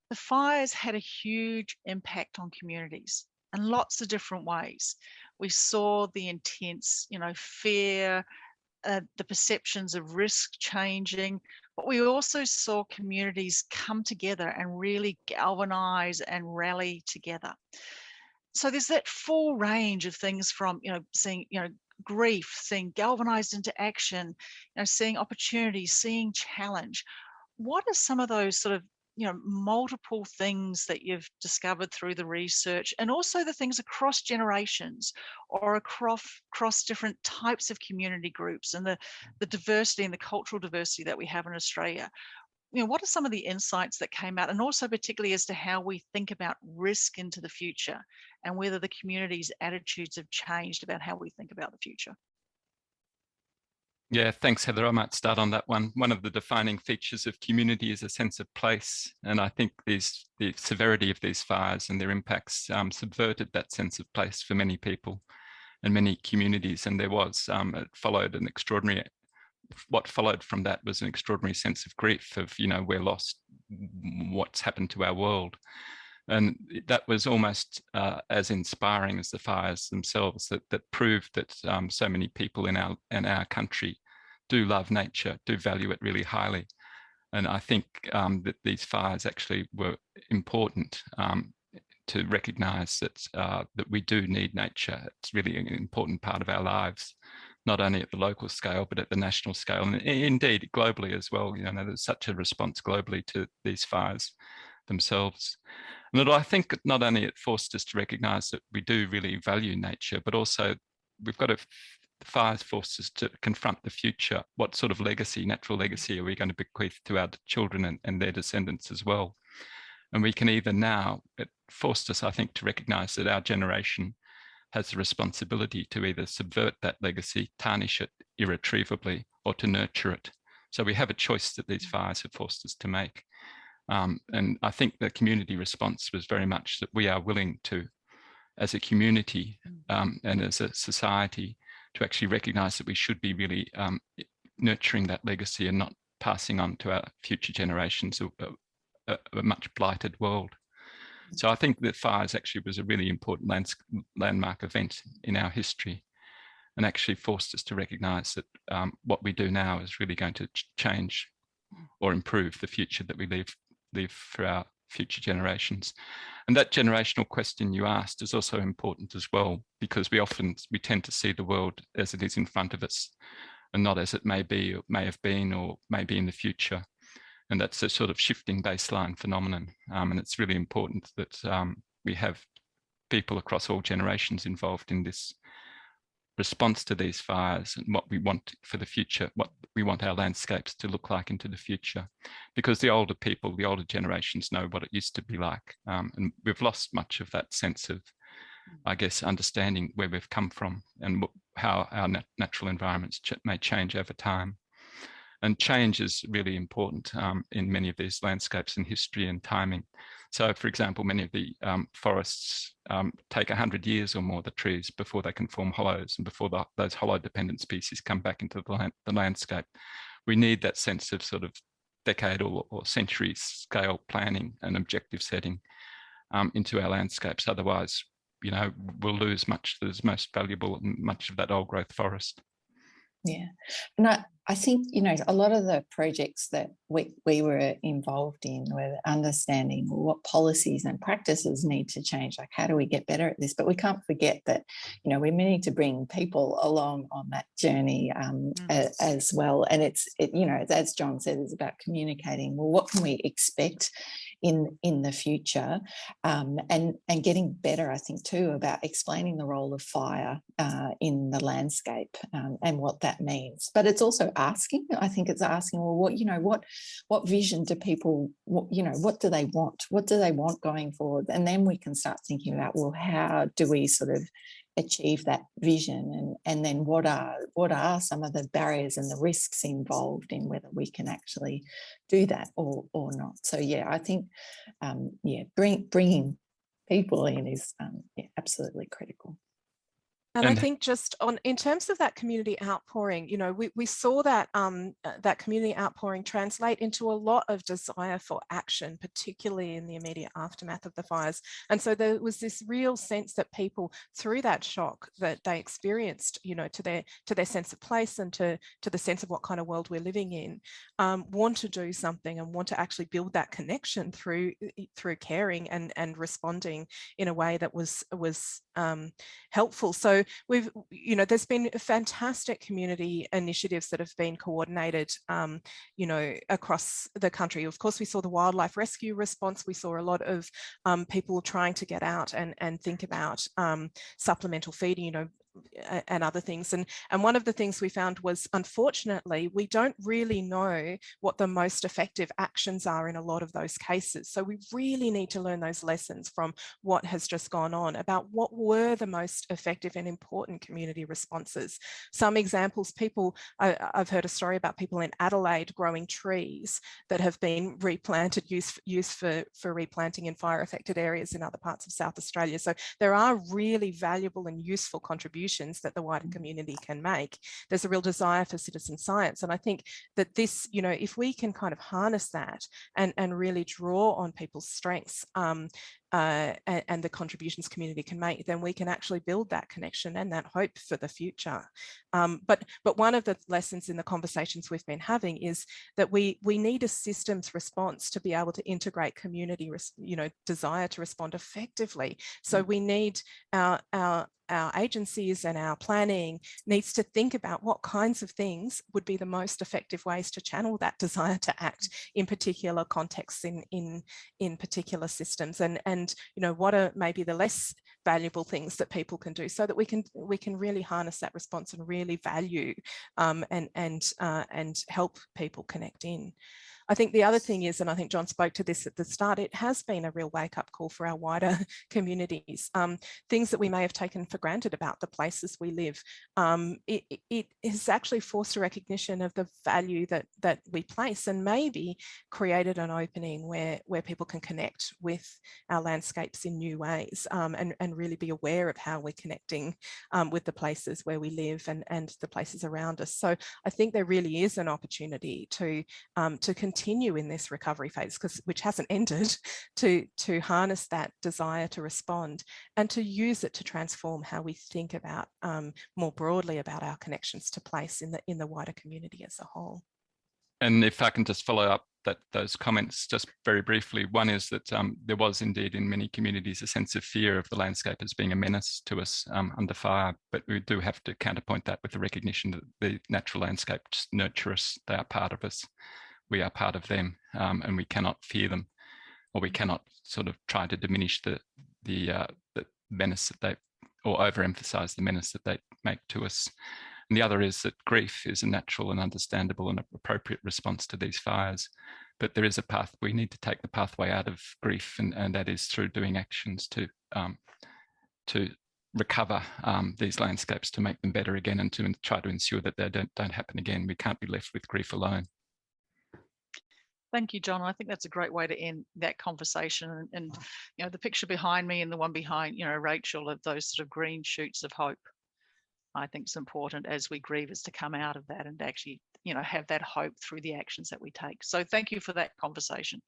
the fires had a huge impact on communities in lots of different ways. We saw the intense, fear, the perceptions of risk changing, but we also saw communities come together and really galvanize and rally together. So there's that full range of things from, seeing, grief, seeing galvanized into action, seeing opportunities, seeing challenge. What are some of those sort of, multiple things that you've discovered through the research, and also the things across generations or across different types of community groups, and the diversity and the cultural diversity that we have in Australia? What are some of the insights that came out, and also particularly as to how we think about risk into the future, and whether the community's attitudes have changed about how we think about the future? Yeah, thanks, Heather. I might start on that one. One of the defining features of community is a sense of place. And I think the severity of these fires and their impacts subverted that sense of place for many people and many communities. And there was, what followed from that was an extraordinary sense of grief of, we're lost, what's happened to our world. And that was almost as inspiring as the fires themselves, that proved that so many people in our country do love nature, do value it really highly. And I think that these fires actually were important to recognise that we do need nature. It's really an important part of our lives, not only at the local scale, but at the national scale, and indeed globally as well. There's such a response globally to these fires themselves. And I think not only it forced us to recognise that we do really value nature, but also the fires forced us to confront the future. What sort of legacy, natural legacy, are we going to bequeath to our children and their descendants as well? And we can it forced us, I think, to recognise that our generation has the responsibility to either subvert that legacy, tarnish it irretrievably, or to nurture it. So we have a choice that these fires have forced us to make. And I think the community response was very much that we are willing to, as a community and as a society, to actually recognise that we should be really nurturing that legacy and not passing on to our future generations a much blighted world. So I think that fires actually was a really important landmark event in our history, and actually forced us to recognise that what we do now is really going to change or improve the future that we leave for our future generations. And that generational question you asked is also important as well, because we tend to see the world as it is in front of us, and not as it may be, or may have been, or may be in the future. And that's a sort of shifting baseline phenomenon. And it's really important that we have people across all generations involved in this response to these fires and what we want for the future, what we want our landscapes to look like into the future. Because the older people, the older generations know what it used to be like. And we've lost much of that sense of, I guess, understanding where we've come from and how our natural environments may change over time. And change is really important in many of these landscapes in history and timing. So, for example, many of the forests take 100 years or more, the trees, before they can form hollows and before those hollow-dependent species come back into the landscape. We need that sense of sort of decadal or century scale planning and objective setting into our landscapes. Otherwise, we'll lose much that is most valuable and much of that old growth forest. Yeah. And I think, a lot of the projects that we were involved in were understanding what policies and practices need to change. Like, how do we get better at this? But we can't forget that, we need to bring people along on that journey as well. And it's as John said, it's about communicating, well, what can we expect in the future, and getting better, I think, too, about explaining the role of fire in the landscape and what that means. But it's also asking, well, what vision do people, what do they want? What do they want going forward? And then we can start thinking about, well, how do we sort of achieve that vision, and then what are some of the barriers and the risks involved in whether we can actually do that or not. So I think bringing people in is absolutely critical. And I think just in terms of that community outpouring, you know, we saw that that community outpouring translate into a lot of desire for action, particularly in the immediate aftermath of the fires. And so there was this real sense that people, through that shock that they experienced, you know, to their sense of place and to the sense of what kind of world we're living in, want to do something and want to actually build that connection through caring and responding in a way that was helpful. So we've, you know, there's been fantastic community initiatives that have been coordinated, you know, across the country. Of course, we saw the wildlife rescue response. We saw a lot of people trying to get out and think about supplemental feeding, you know, and other things. And one of the things we found was, unfortunately, we don't really know what the most effective actions are in a lot of those cases. So we really need to learn those lessons from what has just gone on about what were the most effective and important community responses. Some examples, I've heard a story about people in Adelaide growing trees that have been replanted, used for replanting in fire affected areas in other parts of South Australia. So there are really valuable and useful contributions that the wider community can make. There's a real desire for citizen science. And I think that this, you know, if we can kind of harness that and really draw on people's strengths and the contributions community can make, then we can actually build that connection and that hope for the future. But one of the lessons in the conversations we've been having is that we need a systems response to be able to integrate community, you know, desire to respond effectively. So we need our agencies and our planning needs to think about what kinds of things would be the most effective ways to channel that desire to act in particular contexts in particular systems, and you know, what are maybe the less valuable things that people can do, so that we can really harness that response and really value and help people connect in. I think the other thing is, and I think John spoke to this at the start, it has been a real wake-up call for our wider communities. Things that we may have taken for granted about the places we live. It has actually forced a recognition of the value that we place, and maybe created an opening where people can connect with our landscapes in new ways, and really be aware of how we're connecting with the places where we live and the places around us. So I think there really is an opportunity to continue in this recovery phase, which hasn't ended, to harness that desire to respond and to use it to transform how we think about more broadly about our connections to place in the wider community as a whole. And if I can just follow up those comments just very briefly, one is that there was indeed in many communities a sense of fear of the landscape as being a menace to us under fire, but we do have to counterpoint that with the recognition that the natural landscape just nurture us. They are part of us. We are part of them, and we cannot fear them, or we cannot sort of try to diminish the menace that they, or overemphasize the menace that they make to us. And the other is that grief is a natural and understandable and appropriate response to these fires. But there is a path, we need to take the pathway out of grief, and that is through doing actions to recover these landscapes, to make them better again, and to try to ensure that they don't happen again. We can't be left with grief alone. Thank you, John. I think that's a great way to end that conversation. And you know, the picture behind me and the one behind, you know, Rachel, of those sort of green shoots of hope, I think it's important as we grieve, is to come out of that and actually, you know, have that hope through the actions that we take. So thank you for that conversation.